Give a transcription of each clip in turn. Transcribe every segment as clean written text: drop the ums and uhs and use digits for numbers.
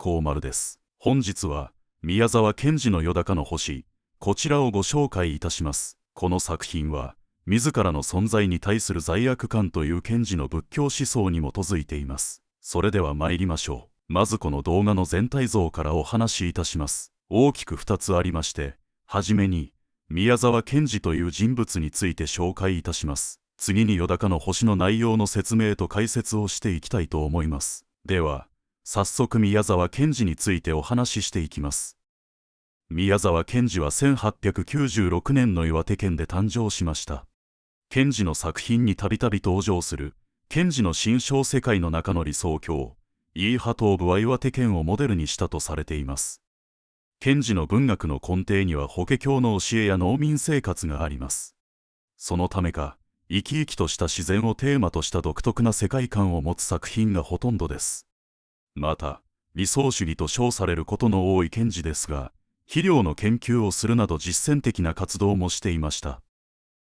光丸です。本日は宮沢賢治のよだかの星、こちらをご紹介いたします。この作品は自らの存在に対する罪悪感という賢治の仏教思想に基づいています。それでは参りましょう。まずこの動画の全体像からお話しいたします。大きく2つありまして、はじめに宮沢賢治という人物について紹介いたします。次によだかの星の内容の説明と解説をしていきたいと思います。では早速宮沢賢治についてお話ししていきます。宮沢賢治は1896年の岩手県で誕生しました。賢治の作品にたびたび登場する賢治の心象世界の中の理想郷、イーハトーブは岩手県をモデルにしたとされています。賢治の文学の根底には法華経の教えや農民生活があります。そのためか、生き生きとした自然をテーマとした独特な世界観を持つ作品がほとんどです。また、理想主義と称されることの多い賢治ですが、肥料の研究をするなど実践的な活動もしていました。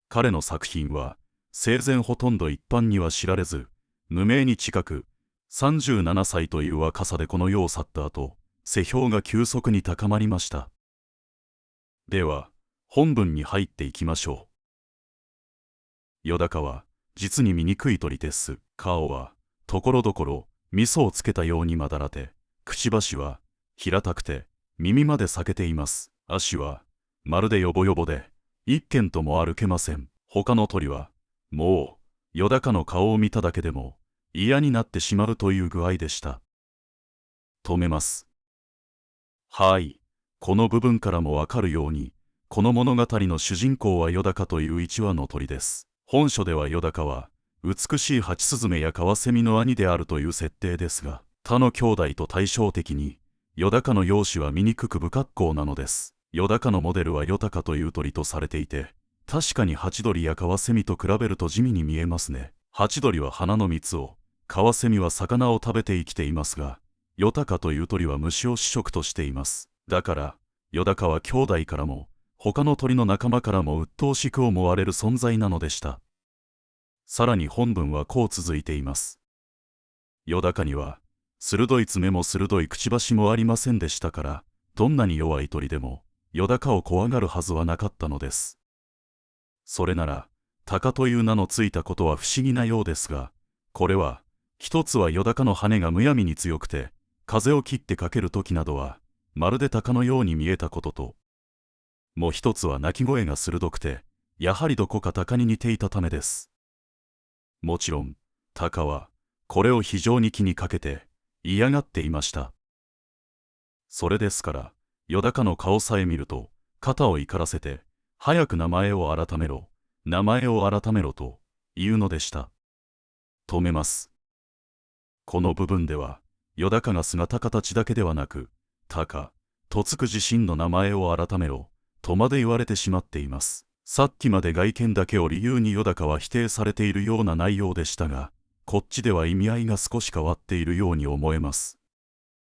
彼の作品は、生前ほとんど一般には知られず、無名に近く、37歳という若さでこの世を去った後、世評が急速に高まりました。では、本文に入っていきましょう。よだかは、実に醜い鳥です。顔は、ところどころ、味噌をつけたようにまだらて、くちばしは、平たくて、耳まで裂けています。足は、まるでヨボヨボで、一軒とも歩けません。他の鳥は、もう、よだかの顔を見ただけでも、嫌になってしまうという具合でした。止めます。はい。この部分からもわかるように、この物語の主人公はよだかという一羽の鳥です。本書ではよだかは、美しいハチスズメやカワセミの兄であるという設定ですが、他の兄弟と対照的に、よだかの容姿は醜く不格好なのです。よだかのモデルはよたかという鳥とされていて、確かにハチドリやカワセミと比べると地味に見えますね。ハチドリは花の蜜を、カワセミは魚を食べて生きていますが、よたかという鳥は虫を主食としています。だから、よだかは兄弟からも、他の鳥の仲間からも鬱陶しく思われる存在なのでした。さらに本文はこう続いています。よだかには、鋭い爪も鋭いくちばしもありませんでしたから、どんなに弱い鳥でも、よだかを怖がるはずはなかったのです。それなら、鷹という名のついたことは不思議なようですが、これは、一つはよだかの羽がむやみに強くて、風を切ってかけるときなどは、まるで鷹のように見えたことと、もう一つは鳴き声が鋭くて、やはりどこか鷹に似ていたためです。もちろん、鷹は、これを非常に気にかけて、嫌がっていました。それですから、よだかの顔さえ見ると、肩を怒らせて、早く名前を改めろ、名前を改めろと言うのでした。止めます。この部分では、よだかが姿形だけではなく、鷹とつく自身の名前を改めろ、とまで言われてしまっています。さっきまで外見だけを理由によだかは否定されているような内容でしたが、こっちでは意味合いが少し変わっているように思えます。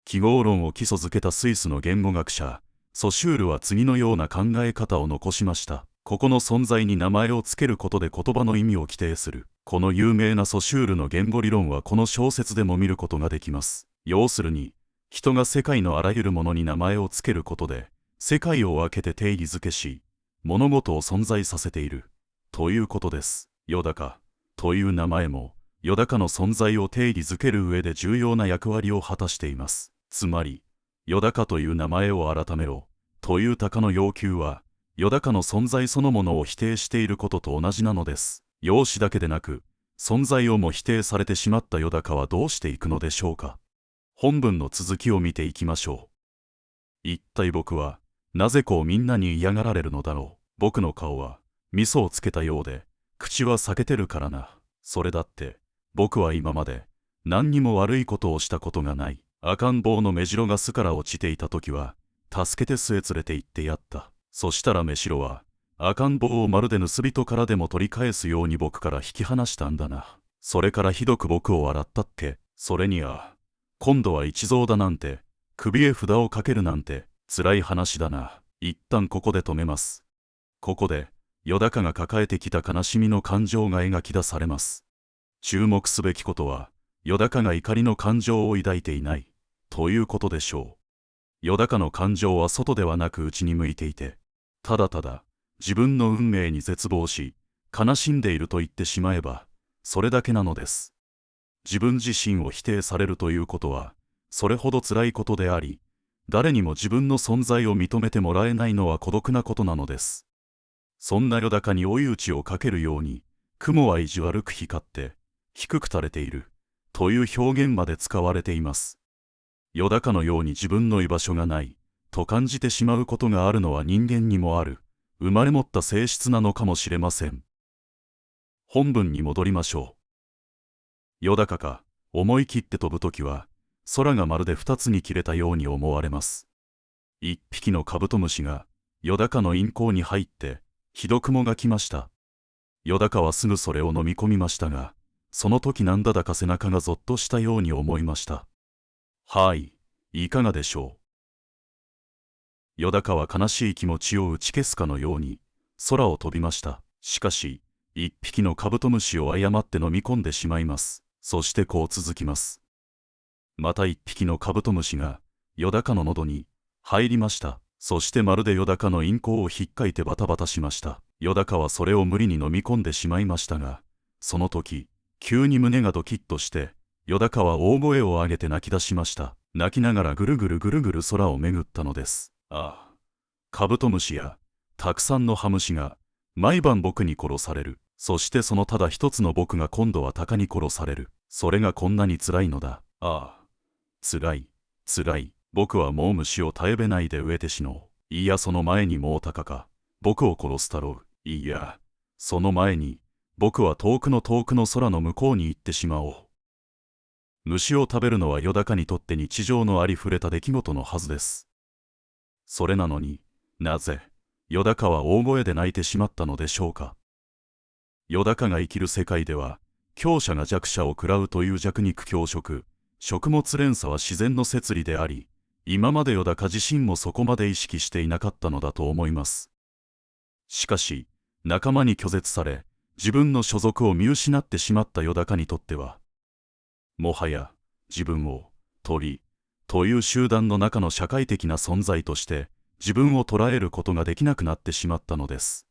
記号論を基礎づけたスイスの言語学者、ソシュールは次のような考え方を残しました。ここの存在に名前をつけることで言葉の意味を規定する。この有名なソシュールの言語理論はこの小説でも見ることができます。要するに、人が世界のあらゆるものに名前をつけることで、世界を分けて定義づけし、物事を存在させている、ということです。よだか、という名前も、よだかの存在を定義づける上で重要な役割を果たしています。つまり、よだかという名前を改めろ、という鷹の要求は、よだかの存在そのものを否定していることと同じなのです。容姿だけでなく、存在をも否定されてしまったよだかはどうしていくのでしょうか。本文の続きを見ていきましょう。一体僕は、なぜこうみんなに嫌がられるのだろう。僕の顔は、味噌をつけたようで、口は裂けてるからな。それだって、僕は今まで、何にも悪いことをしたことがない。赤ん坊の目白が巣から落ちていたときは、助けて巣へ連れて行ってやった。そしたら目白は、赤ん坊をまるで盗人からでも取り返すように僕から引き離したんだな。それからひどく僕を笑ったっけ。それには、今度は一蔵だなんて、首へ札をかけるなんて、辛い話だな。一旦ここで止めます。ここで、よだかが抱えてきた悲しみの感情が描き出されます。注目すべきことは、よだかが怒りの感情を抱いていない、ということでしょう。よだかの感情は外ではなく内に向いていて、ただただ自分の運命に絶望し、悲しんでいると言ってしまえば、それだけなのです。自分自身を否定されるということは、それほど辛いことであり、誰にも自分の存在を認めてもらえないのは孤独なことなのです。そんなよだかに追い打ちをかけるように、雲は意地悪く光って、低く垂れている、という表現まで使われています。よだかのように自分の居場所がない、と感じてしまうことがあるのは人間にもある、生まれ持った性質なのかもしれません。本文に戻りましょう。よだかが思い切って飛ぶときは、空がまるで二つに切れたように思われます。一匹のカブトムシが、よだかの陰溝に入って、ひどくもがきました。よだかはすぐそれを飲み込みましたが、その時なんだか背中がぞっとしたように思いました。はい、いかがでしょう。よだかは悲しい気持ちを打ち消すかのように、空を飛びました。しかし、一匹のカブトムシを誤って飲み込んでしまいます。そしてこう続きます。また一匹のカブトムシが、よだかの喉に入りました。そしてまるでよだかの陰溝をひっかいてバタバタしました。よだかはそれを無理に飲み込んでしまいましたが、その時、急に胸がドキッとして、よだかは大声を上げて泣き出しました。泣きながらぐるぐるぐるぐる空を巡ったのです。ああ、カブトムシや、たくさんのハムシが、毎晩僕に殺される。そしてそのただ一つの僕が今度は鷹に殺される。それがこんなに辛いのだ。ああ、辛い、辛い。僕はもう虫を絶えべないで飢えて死のう。いやその前にもう鷹か。僕を殺すだろう。いや、その前に、僕は遠くの遠くの空の向こうに行ってしまおう。虫を食べるのはよだかにとって日常のありふれた出来事のはずです。それなのに、なぜ、よだかは大声で泣いてしまったのでしょうか。よだかが生きる世界では、強者が弱者を食らうという弱肉強食、食物連鎖は自然の摂理であり、今までよだか自身もそこまで意識していなかったのだと思います。しかし、仲間に拒絶され、自分の所属を見失ってしまったよだかにとっては、もはや、自分を、鳥、という集団の中の社会的な存在として、自分を捉えることができなくなってしまったのです。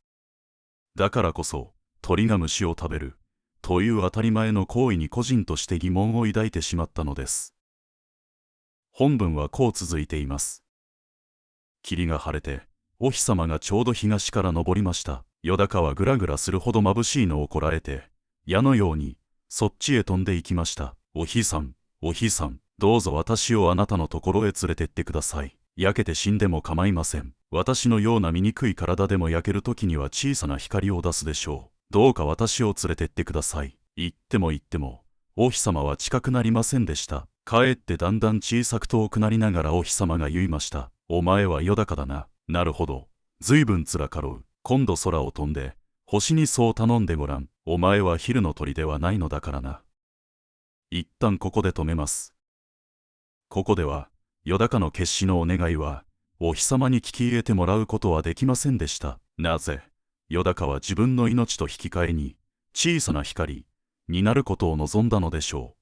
だからこそ、鳥が虫を食べる、という当たり前の行為に個人として疑問を抱いてしまったのです。本文はこう続いています。霧が晴れて、お日様がちょうど東から昇りました。よだかはぐらぐらするほど眩しいのをこらえて、矢のように、そっちへ飛んで行きました。お日さん、お日さん、どうぞ私をあなたのところへ連れてってください。焼けて死んでも構いません。私のような醜い体でも焼けるときには小さな光を出すでしょう。どうか私を連れてってください。言っても言っても、お日様は近くなりませんでした。かえってだんだん小さく遠くなりながらお日様が言いました。お前はよだかだな。なるほど。ずいぶんつらかろう。今度空を飛んで、星にそう頼んでごらん。お前は昼の鳥ではないのだからな。一旦ここで止めます。ここでは、よだかの決死のお願いは、お日様に聞き入れてもらうことはできませんでした。なぜ、よだかは自分の命と引き換えに、小さな光になることを望んだのでしょう。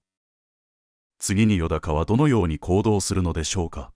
次によだかはどのように行動するのでしょうか。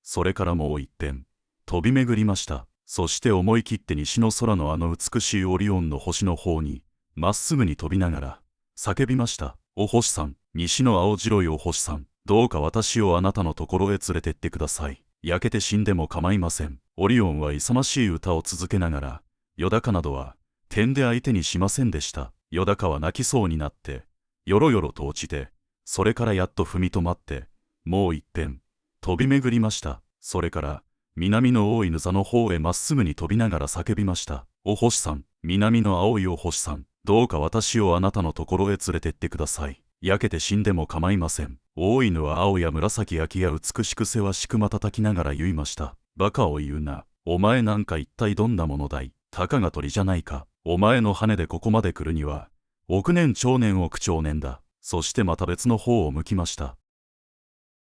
それからもう一遍、飛び巡りました。そして思い切って西の空のあの美しいオリオンの星の方に、まっすぐに飛びながら、叫びました。お星さん、西の青白いお星さん、どうか私をあなたのところへ連れてってください。焼けて死んでも構いません。オリオンは勇ましい歌を続けながら、よだかなどは、点で相手にしませんでした。よだかは泣きそうになって、よろよろと落ちて、それからやっと踏み止まって、もう一遍、飛び巡りました。それから、南の大いぬ座の方へまっすぐに飛びながら叫びました。お星さん、南の青いお星さん、どうか私をあなたのところへ連れてってください。焼けて死んでも構いません。大犬は青や紫焼きや美しくせわしくまたたきながら言いました。バカを言うな。お前なんか一体どんなものだい。たかが鳥じゃないか。お前の羽でここまで来るには、億年長年億長年だ。そしてまた別の方を向きました。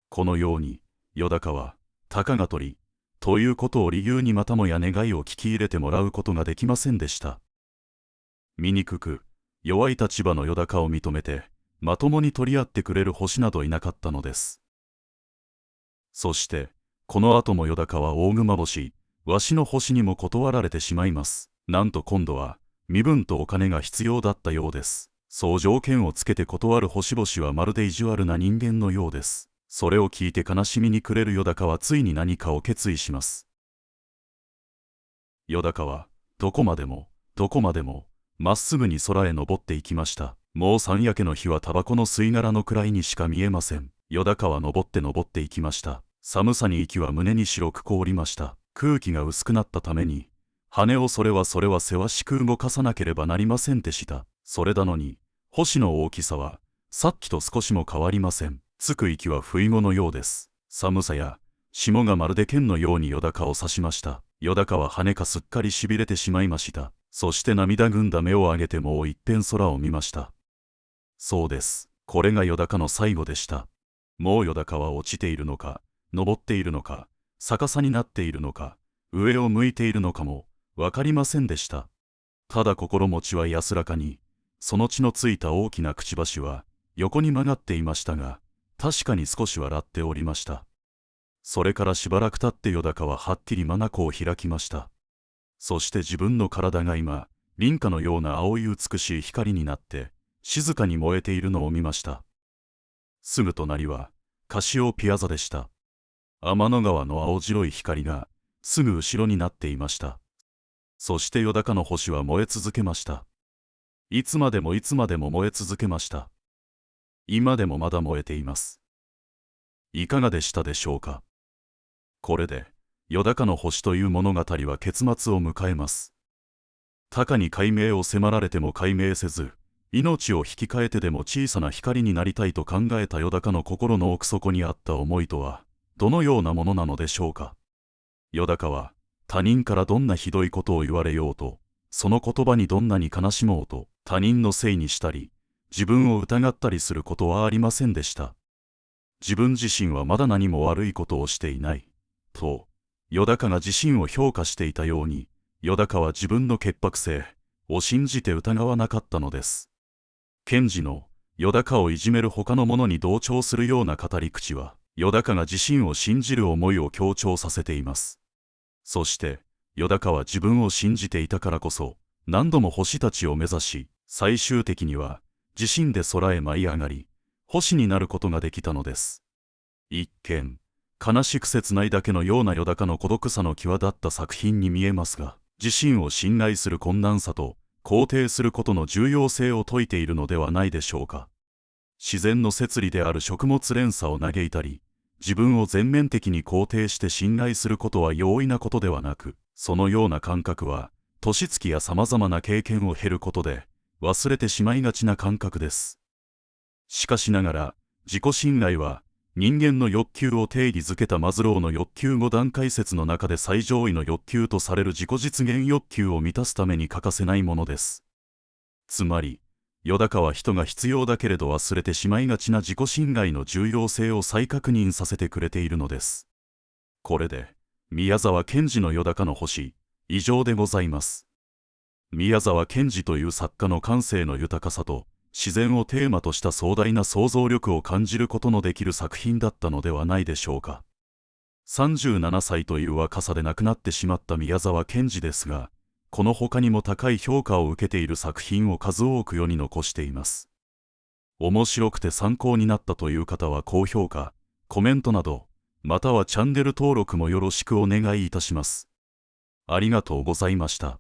このように、よだかは、たかが鳥、ということを理由にまたもや願いを聞き入れてもらうことができませんでした。醜く、弱い立場のよだかを認めて、まともに取り合ってくれる星などいなかったのです。そして、この後もよだかは大熊星、わしの星にも断られてしまいます。なんと今度は、身分とお金が必要だったようです。そう条件をつけて断る星々はまるで意地悪な人間のようです。それを聞いて悲しみに暮れるよだかはついに何かを決意します。よだかは、どこまでも、まっすぐに空へ登っていきました。もう山焼けの日はタバコの吸い殻のくらいにしか見えません。よだかは登っていきました。寒さに息は胸に白く凍りました。空気が薄くなったために、羽をそれはせわしく動かさなければなりませんでした。それなのに、星の大きさは、さっきと少しも変わりません。つく息は不意語のようです。寒さや、霜がまるで剣のようによだかを刺しました。よだかは羽かすっかりしびれてしまいました。そして涙ぐんだ目を上げてもう一遍空を見ました。そうです。これがよだかの最後でした。もうよだかは落ちているのか、登っているのか、逆さになっているのか、上を向いているのかも、わかりませんでした。ただ心持ちは安らかに、その血のついた大きなくちばしは、横に曲がっていましたが、確かに少し笑っておりました。それからしばらく経ってよだかははっきり眼を開きました。そして自分の体が今、輪花のような青い美しい光になって、静かに燃えているのを見ました。すぐ隣は、カシオピアザでした。天の川の青白い光が、すぐ後ろになっていました。そしてよだかの星は燃え続けました。いつまでも燃え続けました。今でもまだ燃えています。いかがでしたでしょうか。これで、よだかの星という物語は結末を迎えます。たかに解明を迫られても解明せず、命を引き換えてでも小さな光になりたいと考えたよだかの心の奥底にあった思いとは、どのようなものなのでしょうか。よだかは、他人からどんなひどいことを言われようと、その言葉にどんなに悲しもうと、他人のせいにしたり、自分を疑ったりすることはありませんでした。自分自身はまだ何も悪いことをしていない、と、よだかが自身を評価していたように、よだかは自分の潔白性を信じて疑わなかったのです。検事の、よだかをいじめる他の者に同調するような語り口は、よだかが自身を信じる思いを強調させています。そして、よだかは自分を信じていたからこそ、何度も星たちを目指し、最終的には、自身で空へ舞い上がり、星になることができたのです。一見、悲しく切ないだけのようなよだかの孤独さの際立った作品に見えますが、自身を信頼する困難さと、肯定することの重要性を説いているのではないでしょうか。自然の摂理である食物連鎖を嘆いたり、自分を全面的に肯定して信頼することは容易なことではなく、そのような感覚は、年月や様々な経験を経ることで、忘れてしまいがちな感覚です。しかしながら、自己信頼は、人間の欲求を定義づけたマズローの欲求5段階説の中で最上位の欲求とされる自己実現欲求を満たすために欠かせないものです。つまり、よだかは人が必要だけれど忘れてしまいがちな自己信頼の重要性を再確認させてくれているのです。これで、宮沢賢治のよだかの星、以上でございます。宮沢賢治という作家の感性の豊かさと、自然をテーマとした壮大な想像力を感じることのできる作品だったのではないでしょうか。37歳という若さで亡くなってしまった宮沢賢治ですが、この他にも高い評価を受けている作品を数多く世に残しています。面白くて参考になったという方は高評価、コメントなど、またはチャンネル登録もよろしくお願いいたします。ありがとうございました。